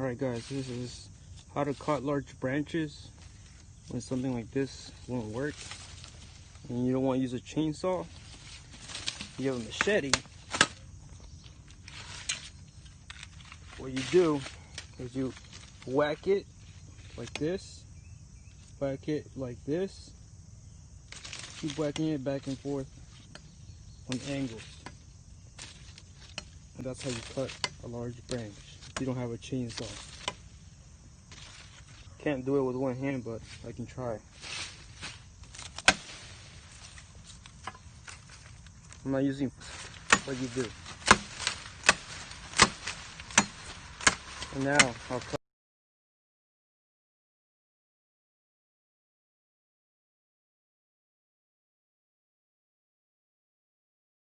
Alright guys, this is how to cut large branches when something like this won't work and you don't want to use a chainsaw. You have a machete. What you do is you whack it like this, whack it like this, keep whacking it back and forth on angles, and that's how you cut a large branch if you don't have a chainsaw. Can't do it with one hand, but I can try. I'm not using what you do. And now I'll cut.